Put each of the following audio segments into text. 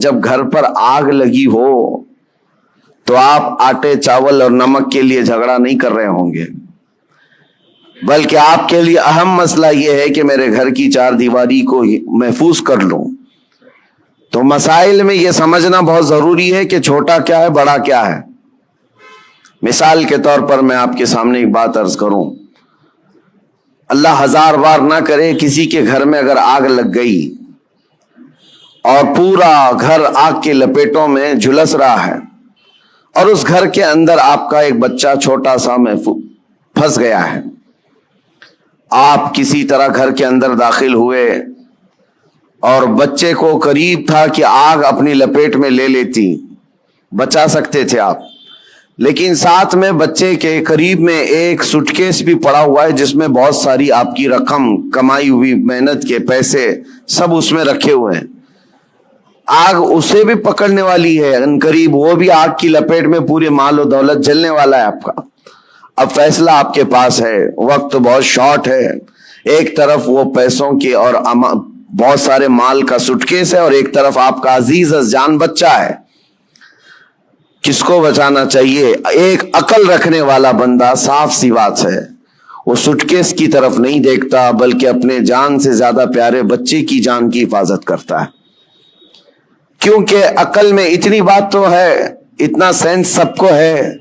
جب گھر پر آگ لگی ہو تو آپ آٹے چاول اور نمک کے لیے جھگڑا نہیں کر رہے ہوں گے، بلکہ آپ کے لیے اہم مسئلہ یہ ہے کہ میرے گھر کی چار دیواری کو محفوظ کر لوں۔ تو مسائل میں یہ سمجھنا بہت ضروری ہے کہ چھوٹا کیا ہے، بڑا کیا ہے۔ مثال کے طور پر میں آپ کے سامنے ایک بات عرض کروں، اللہ ہزار بار نہ کرے کسی کے گھر میں اگر آگ لگ گئی اور پورا گھر آگ کے لپیٹوں میں جھلس رہا ہے اور اس گھر کے اندر آپ کا ایک بچہ چھوٹا سا پھنس گیا ہے، آپ کسی طرح گھر کے اندر داخل ہوئے اور بچے کو قریب تھا کہ آگ اپنی لپیٹ میں لے لیتی، بچا سکتے تھے آپ، لیکن ساتھ میں بچے کے قریب میں ایک سوٹ کیس بھی پڑا ہوا ہے جس میں بہت ساری آپ کی رقم، کمائی ہوئی محنت کے پیسے سب اس میں رکھے ہوئے ہیں۔ آگ اسے بھی پکڑنے والی ہے، ان قریب وہ بھی آگ کی لپیٹ میں پورے مال و دولت جلنے والا ہے آپ کا۔ اب فیصلہ آپ کے پاس ہے، وقت بہت شارٹ ہے، ایک طرف وہ پیسوں کے اور بہت سارے مال کا سوٹ کیس ہے اور ایک طرف آپ کا عزیز از جان بچہ ہے، کس کو بچانا چاہیے؟ ایک عقل رکھنے والا بندہ صاف سی بات ہے وہ سوٹ کیس کی طرف نہیں دیکھتا بلکہ اپنے جان سے زیادہ پیارے بچے کی جان کی حفاظت کرتا ہے، کیونکہ عقل میں اتنی بات تو ہے، اتنا سینس سب کو ہے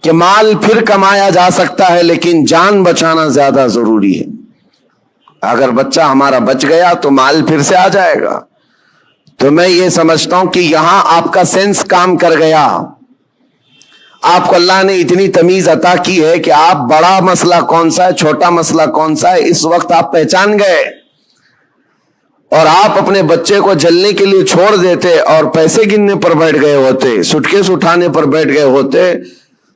کہ مال پھر کمایا جا سکتا ہے لیکن جان بچانا زیادہ ضروری ہے۔ اگر بچہ ہمارا بچ گیا تو مال پھر سے آ جائے گا۔ تو میں یہ سمجھتا ہوں کہ یہاں آپ کا سینس کام کر گیا، آپ کو اللہ نے اتنی تمیز عطا کی ہے کہ آپ بڑا مسئلہ کون سا ہے، چھوٹا مسئلہ کون سا ہے، اس وقت آپ پہچان گئے اور آپ اپنے بچے کو جلنے کے لیے چھوڑ دیتے اور پیسے گننے پر بیٹھ گئے ہوتے، سوٹ کیس اٹھانے پر بیٹھ گئے ہوتے،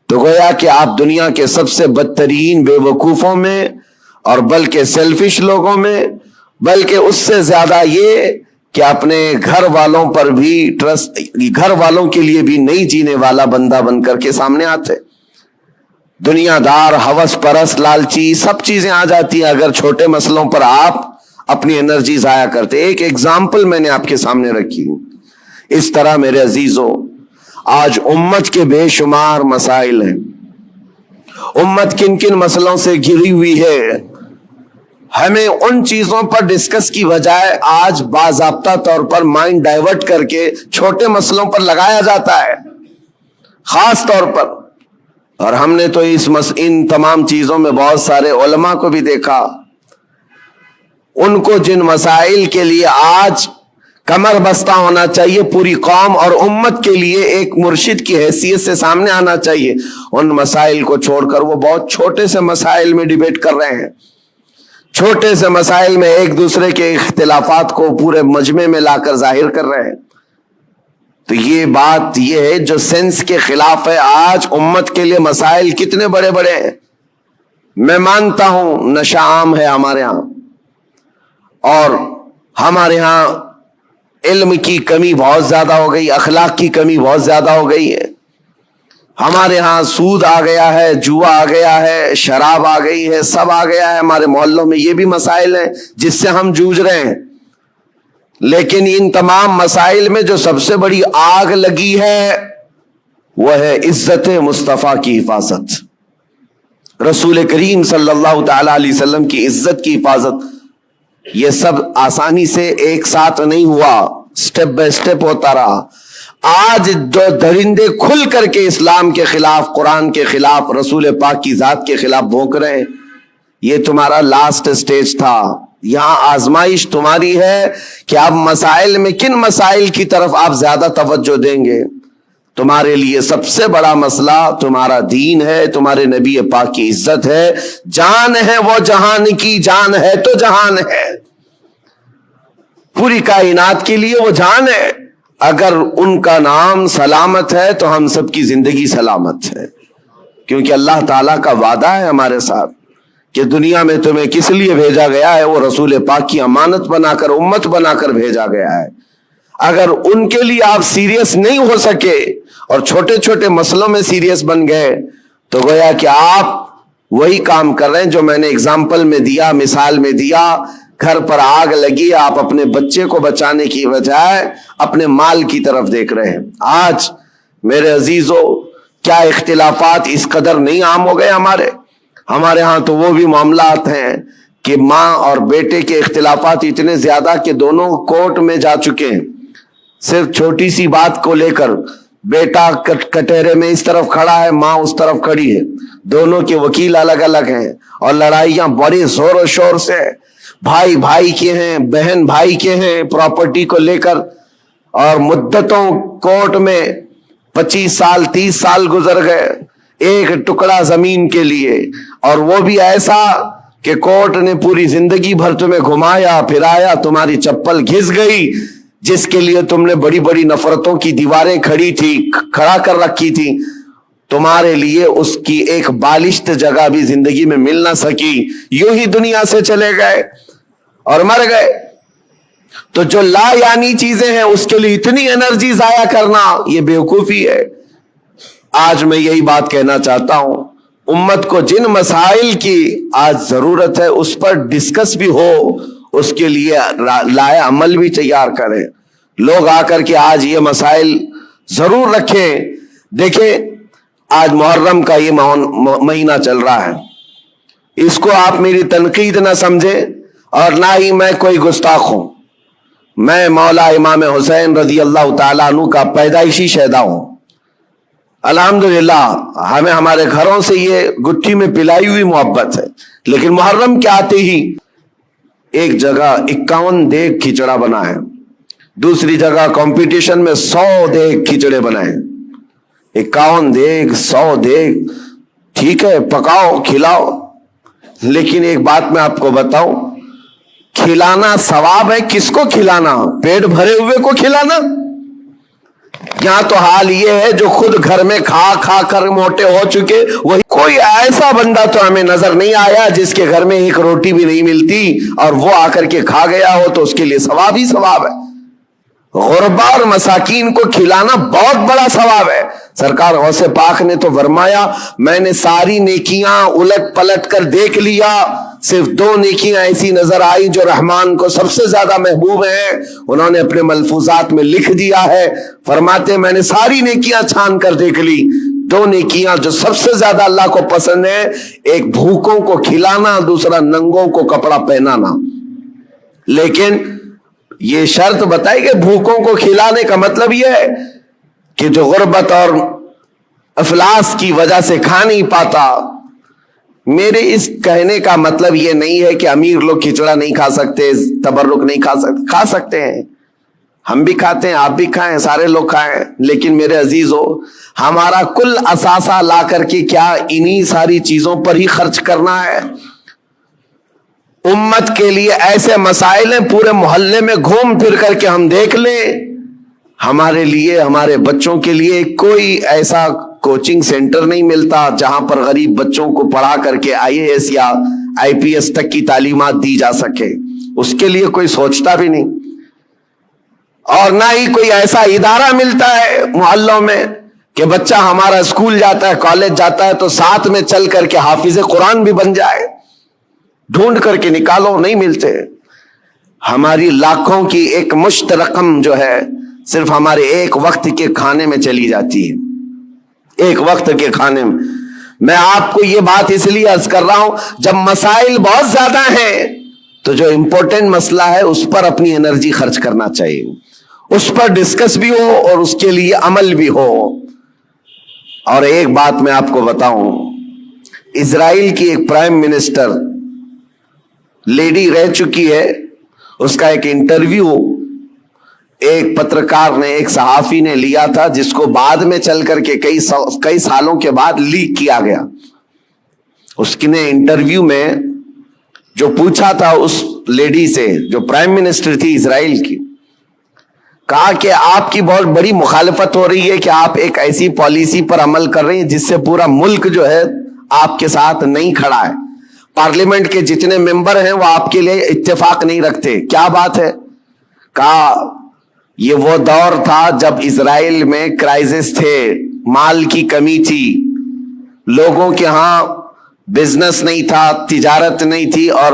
تو گویا کہ آپ دنیا کے سب سے بدترین بے وقوفوں میں اور بلکہ سیلفش لوگوں میں، بلکہ اس سے زیادہ یہ کہ اپنے گھر والوں پر بھی ٹرسٹ، گھر والوں کے لیے بھی نہیں جینے والا بندہ بن کر کے سامنے آتے۔ دنیا دار، ہوس پرست، لالچی سب چیزیں آ جاتی ہیں اگر چھوٹے مسئلوں پر آپ اپنی انرجی ضائع کرتے۔ ایک ایگزامپل میں نے آپ کے سامنے رکھی، اس طرح میرے عزیزوں آج امت کے بے شمار مسائل ہیں، امت کن کن مسئلوں سے گھری ہوئی ہے، ہمیں ان چیزوں پر ڈسکس کی بجائے آج باضابطہ طور پر مائنڈ ڈائیورٹ کر کے چھوٹے مسئلوں پر لگایا جاتا ہے خاص طور پر۔ اور ہم نے تو ان تمام چیزوں میں بہت سارے علماء کو بھی دیکھا، ان کو جن مسائل کے لیے آج کمر بستہ ہونا چاہیے، پوری قوم اور امت کے لیے ایک مرشد کی حیثیت سے سامنے آنا چاہیے، ان مسائل کو چھوڑ کر وہ بہت چھوٹے سے مسائل میں ڈیبیٹ کر رہے ہیں، چھوٹے سے مسائل میں ایک دوسرے کے اختلافات کو پورے مجمع میں لا کر ظاہر کر رہے ہیں۔ تو یہ بات یہ ہے جو سینس کے خلاف ہے۔ آج امت کے لیے مسائل کتنے بڑے بڑے ہیں، میں مانتا ہوں نشہ عام ہے ہمارے ہاں، اور ہمارے ہاں علم کی کمی بہت زیادہ ہو گئی، اخلاق کی کمی بہت زیادہ ہو گئی ہے، ہمارے ہاں سود آ گیا ہے، جوا آ گیا ہے، شراب آ گئی ہے، سب آ گیا ہے، ہمارے محلوں میں یہ بھی مسائل ہیں جس سے ہم جوجھ رہے ہیں۔ لیکن ان تمام مسائل میں جو سب سے بڑی آگ لگی ہے وہ ہے عزت مصطفیٰ کی حفاظت، رسول کریم صلی اللہ تعالی علیہ وسلم کی عزت کی حفاظت۔ یہ سب آسانی سے ایک ساتھ نہیں ہوا، سٹیپ بائی سٹیپ ہوتا رہا۔ آج جو درندے کھل کر کے اسلام کے خلاف، قرآن کے خلاف، رسول پاک کی ذات کے خلاف بھونک رہے ہیں، یہ تمہارا لاسٹ سٹیج تھا۔ یہاں آزمائش تمہاری ہے کہ آپ مسائل میں کن مسائل کی طرف آپ زیادہ توجہ دیں گے۔ تمہارے لیے سب سے بڑا مسئلہ تمہارا دین ہے، تمہارے نبی پاک کی عزت ہے، جان ہے وہ جہان کی، جان ہے تو جہان ہے، پوری کائنات کے لیے وہ جان ہے۔ اگر ان کا نام سلامت ہے تو ہم سب کی زندگی سلامت ہے، کیونکہ اللہ تعالیٰ کا وعدہ ہے ہمارے ساتھ کہ دنیا میں تمہیں کس لیے بھیجا گیا ہے، وہ رسول پاک کی امانت بنا کر، امت بنا کر بھیجا گیا ہے۔ اگر ان کے لیے آپ سیریس نہیں ہو سکے اور چھوٹے چھوٹے مسئلوں میں سیریس بن گئے تو گویا کہ آپ وہی کام کر رہے ہیں جو میں نے اگزامپل میں دیا، مثال میں دیا گھر پر آگ لگی, آپ اپنے بچے کو بچانے کی بجائے اپنے مال کی طرف دیکھ رہے ہیں. آج میرے عزیزو, کیا اختلافات اس قدر نہیں عام ہو گئے ہمارے ہاں تو وہ بھی معاملات ہیں کہ ماں اور بیٹے کے اختلافات اتنے زیادہ کہ دونوں کورٹ میں جا چکے ہیں. صرف چھوٹی سی بات کو لے کر بیٹا کٹہرے میں اس طرف کھڑا ہے, ماں اس طرف کھڑی ہے, دونوں کے وکیل الگ الگ ہیں اور لڑائیاں بڑے زور و شور سے, بھائی بھائی کے ہیں, بہن بھائی کے ہیں, پراپرٹی کو لے کر, اور مدتوں کورٹ میں 25 سال 30 سال گزر گئے ایک ٹکڑا زمین کے لیے, اور وہ بھی ایسا کہ کورٹ نے پوری زندگی بھر تمہیں گھمایا پھرایا, تمہاری چپل گھس گئی, جس کے لیے تم نے بڑی بڑی نفرتوں کی دیواریں کھڑا کر رکھی تھی, تمہارے لیے اس کی ایک بالشت جگہ بھی زندگی میں مل نہ سکی, یوں ہی دنیا سے چلے گئے اور مر گئے. تو جو لا یعنی چیزیں ہیں اس کے لیے اتنی انرجی ضائع کرنا یہ بیوقوفی ہے. آج میں یہی بات کہنا چاہتا ہوں, امت کو جن مسائل کی آج ضرورت ہے اس پر ڈسکس بھی ہو, اس کے لیے لائے عمل بھی تیار کریں. لوگ آ کر کے آج یہ مسائل ضرور رکھیں. دیکھیں آج محرم کا یہ مہینہ چل رہا ہے, اس کو آپ میری تنقید نہ سمجھیں اور نہ ہی میں کوئی گستاخ ہوں. میں مولا امام حسین رضی اللہ تعالیٰ عنہ کا پیدائشی شہدا ہوں. الحمدللہ ہمیں ہمارے گھروں سے یہ گٹھی میں پلائی ہوئی محبت ہے, لیکن محرم کے آتے ہی ایک جگہ 51 دیگ کھچڑا بنا ہے, دوسری جگہ کمپٹیشن میں 100 دیگ کھچڑے بنائے. 51 دیگ 100 دیگ, ٹھیک ہے پکاؤ کھلاؤ, لیکن ایک بات میں آپ کو بتاؤں, کھلانا ثواب ہے. کس کو کھلانا؟ پیٹ بھرے ہوئے کو کھلانا. یہاں تو حال یہ ہے جو خود گھر میں کھا کھا کر موٹے ہو چکے, وہی کوئی ایسا بندہ تو ہمیں نظر نہیں آیا جس کے گھر میں ایک روٹی بھی نہیں ملتی اور وہ آ کر کے کھا گیا ہو, تو اس کے لیے ثواب ہی ثواب ہے. غربا اور مساکین کو کھلانا بہت بڑا ثواب ہے. سرکار غوث پاک نے تو فرمایا, میں نے ساری نیکیاں الٹ پلٹ کر دیکھ لیا, صرف 2 نیکیاں ایسی نظر آئی جو رحمان کو سب سے زیادہ محبوب ہیں. انہوں نے اپنے ملفوظات میں لکھ دیا ہے, فرماتے میں نے ساری نیکیاں چھان کر دیکھ لی, 2 نیکیاں جو سب سے زیادہ اللہ کو پسند ہے, ایک بھوکوں کو کھلانا, دوسرا ننگوں کو کپڑا پہنانا. لیکن یہ شرط بتائی کہ بھوکوں کو کھلانے کا مطلب یہ ہے کہ جو غربت اور افلاس کی وجہ سے کھا نہیں پاتا. میرے اس کہنے کا مطلب یہ نہیں ہے کہ امیر لوگ کھچڑا نہیں کھا سکتے, تبرک نہیں کھا سکتے ہیں, ہم بھی کھاتے ہیں, آپ بھی کھائیں, سارے لوگ کھائیں. لیکن میرے عزیزو, ہمارا کل اثاثہ لا کر کے کیا انہی ساری چیزوں پر ہی خرچ کرنا ہے؟ امت کے لیے ایسے مسائل ہیں, پورے محلے میں گھوم پھر کر کے ہم دیکھ لیں, ہمارے لیے ہمارے بچوں کے لیے کوئی ایسا کوچنگ سینٹر نہیں ملتا جہاں پر غریب بچوں کو پڑھا کر کے IAS یا IPS تک کی تعلیمات دی جا سکے. اس کے لیے کوئی سوچتا بھی نہیں, اور نہ ہی کوئی ایسا ادارہ ملتا ہے محلوں میں کہ بچہ ہمارا اسکول جاتا ہے, کالج جاتا ہے تو ساتھ میں چل کر کے حافظ قرآن بھی بن جائے. ڈھونڈ کر کے نکالو, نہیں ملتے. ہماری لاکھوں کی ایک مشت رقم جو ہے صرف ہمارے ایک وقت کے کھانے میں چلی جاتی ہے, ایک وقت کے کھانے میں. میں آپ کو یہ بات اس لیے عرض کر رہا ہوں, جب مسائل بہت زیادہ ہیں تو جو امپورٹنٹ مسئلہ ہے اس پر اپنی انرجی خرچ کرنا چاہیے, اس پر ڈسکس بھی ہو اور اس کے لیے عمل بھی ہو. اور ایک بات میں آپ کو بتاؤں, اسرائیل کی ایک پرائم منسٹر لیڈی رہ چکی ہے, اس کا ایک انٹرویو ایک پترکار نے, ایک صحافی نے لیا تھا, جس کو بعد میں چل کر کے کئی سالوں کے بعد لیک کیا گیا. اس نے انٹرویو میں جو پوچھا تھا اس لیڈی سے جو پرائم منسٹر تھی اسرائیل کی, کہا کہ آپ کی بہت بڑی مخالفت ہو رہی ہے کہ آپ ایک ایسی پالیسی پر عمل کر رہے ہیں جس سے پورا ملک جو ہے آپ کے ساتھ نہیں کھڑا ہے, پارلیمنٹ کے جتنے ممبر ہیں وہ آپ کے لیے اتفاق نہیں رکھتے. کیا بات ہے؟ کہا یہ وہ دور تھا جب اسرائیل میں کرائسس تھے, مال کی کمی تھی, لوگوں کے ہاں بزنس نہیں تھا, تجارت نہیں تھی, اور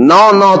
9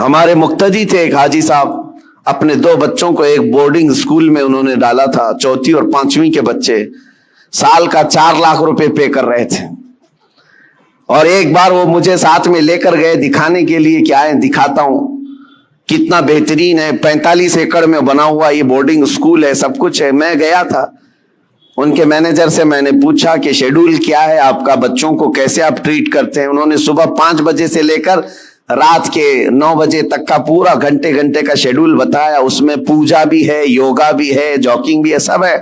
ہمارے مقتدی تھے ایک حاجی صاحب، اپنے 2 بچوں کو ایک بورڈنگ اسکول میں انہوں نے ڈالا تھا، 4 اور 5ویں کے بچے، سال کا 4 لاکھ روپے پے کر رہے تھے. اور ایک بار وہ مجھے ساتھ میں لے کر گئے دکھانے کے لیے کہ آئیں دکھاتا ہوں کتنا بہترین ہے، 45 ایکڑ میں بنا ہوا یہ بورڈنگ اسکول ہے، سب کچھ ہے. میں گیا تھا ان کے مینیجر سے، میں نے پوچھا کہ شیڈول کیا ہے آپ کا، بچوں کو کیسے آپ ٹریٹ کرتے ہیں. انہوں نے صبح 5 بجے سے لے کر رات کے 9 بجے تک کا پورا گھنٹے کا شیڈول بتایا. اس میں پوجا بھی ہے، یوگا بھی ہے، جاگنگ بھی ہے، سب ہے.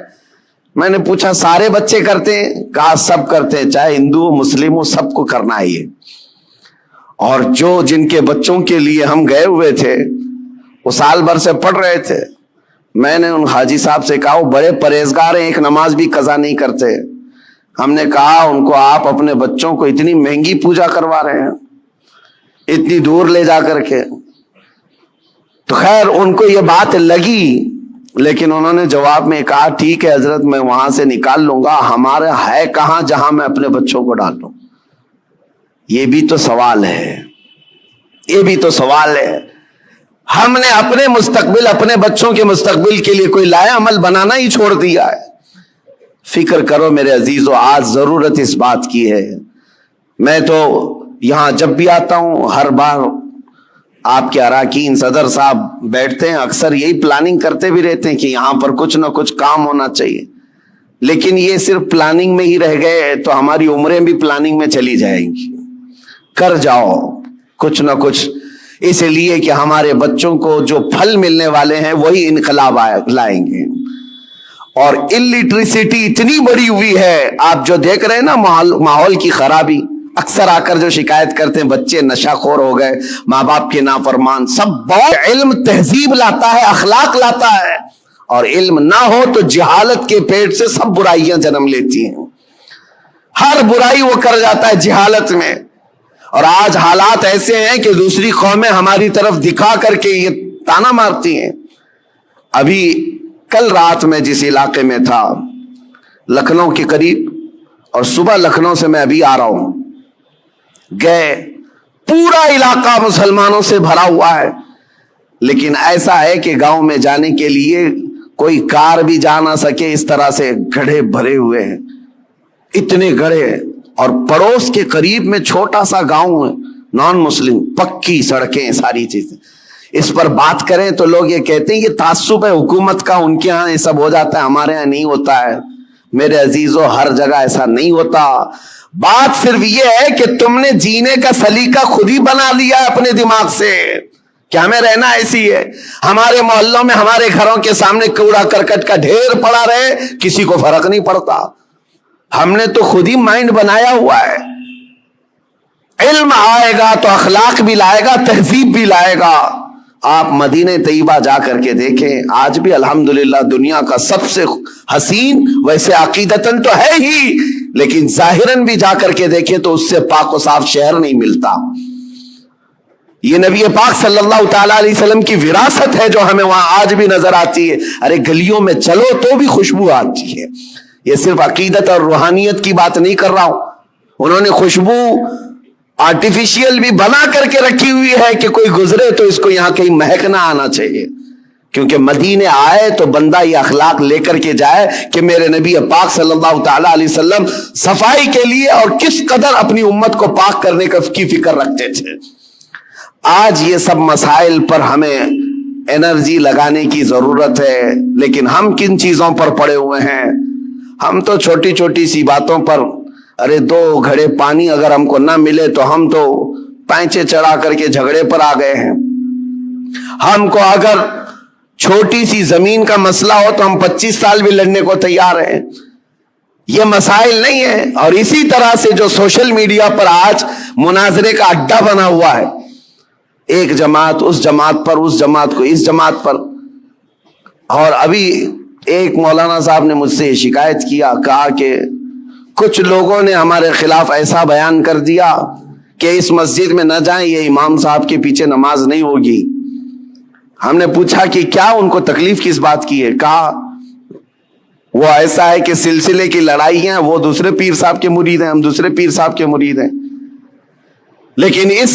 میں نے پوچھا سارے بچے کرتے ہیں؟ کہا سب کرتے ہیں، چاہے ہندو ہو مسلم ہو، سب کو کرنا ہے یہ. اور جن کے بچوں کے لیے ہم گئے ہوئے تھے وہ سال بھر سے پڑھ رہے تھے. میں نے ان حاجی صاحب سے کہا وہ بڑے پرہیزگار ہیں، ایک نماز بھی قضا نہیں کرتے. ہم نے کہا ان کو آپ اپنے بچوں کو اتنی مہنگی پوجا کروا رہے ہیں، اتنی دور لے جا کر کے. تو خیر ان کو یہ بات لگی، لیکن انہوں نے جواب میں کہا ٹھیک ہے حضرت میں وہاں سے نکال لوں گا، ہمارا ہے کہاں جہاں میں اپنے بچوں کو ڈال دوں. یہ بھی تو سوال ہے، یہ بھی تو سوال ہے. ہم نے اپنے مستقبل، اپنے بچوں کے مستقبل کے لیے کوئی لایا عمل بنانا ہی چھوڑ دیا ہے. فکر کرو میرے عزیزو، آج ضرورت اس بات کی ہے. میں تو یہاں جب بھی آتا ہوں ہر بار آپ کے اراکین صدر صاحب بیٹھتے ہیں، اکثر یہی پلاننگ کرتے بھی رہتے ہیں کہ یہاں پر کچھ نہ کچھ کام ہونا چاہیے. لیکن یہ صرف پلاننگ میں ہی رہ گئے تو ہماری عمریں بھی پلاننگ میں چلی جائیں گی. کر جاؤ کچھ نہ کچھ، اس لیے کہ ہمارے بچوں کو جو پھل ملنے والے ہیں وہی انقلاب لائیں گے. اور الٹریسٹی اتنی بڑی ہوئی ہے، آپ جو دیکھ رہے ہیں نا ماحول کی خرابی، اکثر آ کر جو شکایت کرتے ہیں بچے نشہ خور ہو گئے، ماں باپ کے نافرمان، سب بہت علم تہذیب لاتا ہے، اخلاق لاتا ہے. اور علم نہ ہو تو جہالت کے پیٹ سے سب برائیاں جنم لیتی ہیں. ہر برائی وہ کر جاتا ہے جہالت میں. اور آج حالات ایسے ہیں کہ دوسری قومیں ہماری طرف دکھا کر کے یہ تانا مارتی ہیں. ابھی کل رات میں جس علاقے میں تھا لکھنؤ کے قریب، اور صبح لکھنؤ سے میں ابھی آ رہا ہوں، گئے پورا علاقہ مسلمانوں سے بھرا ہوا ہے. لیکن ایسا ہے کہ گاؤں میں جانے کے لیے کوئی کار بھی جا نہ سکے، اس طرح سے گڑھے بھرے ہوئے ہیں، اتنے گڑھے. اور پڑوس کے قریب میں چھوٹا سا گاؤں ہے نان مسلم، پکی سڑکیں، ساری چیزیں. اس پر بات کریں تو لوگ یہ کہتے ہیں یہ تعصب ہے حکومت کا، ان کے ہاں یہ سب ہو جاتا ہے، ہمارے ہاں نہیں ہوتا ہے. میرے عزیزو ہر جگہ ایسا نہیں ہوتا. بات صرف یہ ہے کہ تم نے جینے کا سلیقہ خود ہی بنا لیا اپنے دماغ سے کہ ہمیں رہنا ایسی ہے. ہمارے محلوں میں، ہمارے گھروں کے سامنے کوڑا کرکٹ کا ڈھیر پڑا رہے، کسی کو فرق نہیں پڑتا. ہم نے تو خود ہی مائنڈ بنایا ہوا ہے. علم آئے گا تو اخلاق بھی لائے گا، تہذیب بھی لائے گا. آپ مدینہ طیبہ جا کر کے دیکھیں، آج بھی الحمدللہ دنیا کا سب سے حسین، ویسے عقیدتاً تو ہے ہی لیکن ظاہراً بھی جا کر کے دیکھیں تو اس سے پاک و صاف شہر نہیں ملتا. یہ نبی پاک صلی اللہ تعالی علیہ وسلم کی وراثت ہے جو ہمیں وہاں آج بھی نظر آتی ہے. ارے گلیوں میں چلو تو بھی خوشبو آتی ہے. یہ صرف عقیدت اور روحانیت کی بات نہیں کر رہا ہوں. انہوں نے خوشبو آرٹیفیشیل بھی بنا کر کے رکھی ہوئی ہے کہ کوئی گزرے تو اس کو یہاں کہیں مہک نہ آنا چاہیے. کیونکہ مدینے آئے تو بندہ یہ اخلاق لے کر کے جائے کہ میرے نبی پاک صلی اللہ تعالی علیہ وسلم صفائی کے لیے اور کس قدر اپنی امت کو پاک کرنے کی فکر رکھتے تھے. آج یہ سب مسائل پر ہمیں انرجی لگانے کی ضرورت ہے، لیکن ہم کن چیزوں پر پڑے ہوئے ہیں؟ ہم تو چھوٹی چھوٹی سی باتوں پر، ارے 2 گھڑے پانی اگر ہم کو نہ ملے تو ہم تو پینچے چڑھا کر کے جھگڑے پر آ گئے ہیں. ہم کو اگر چھوٹی سی زمین کا مسئلہ ہو تو ہم 25 سال بھی لڑنے کو تیار ہیں. یہ مسائل نہیں ہے. اور اسی طرح سے جو سوشل میڈیا پر آج مناظرے کا اڈا بنا ہوا ہے، ایک جماعت اس جماعت پر، اس جماعت کو اس جماعت پر. اور ابھی ایک مولانا صاحب نے مجھ سے شکایت کیا، کہا کہ کچھ لوگوں نے ہمارے خلاف ایسا بیان کر دیا کہ اس مسجد میں نہ جائیں، یہ امام صاحب کے پیچھے نماز نہیں ہوگی. ہم نے پوچھا کہ کیا ان کو تکلیف کس بات کی ہے؟ کہا وہ ایسا ہے کہ سلسلے کی لڑائیاں، وہ دوسرے پیر صاحب کے مرید ہیں، ہم دوسرے پیر صاحب کے مرید ہیں. لیکن اس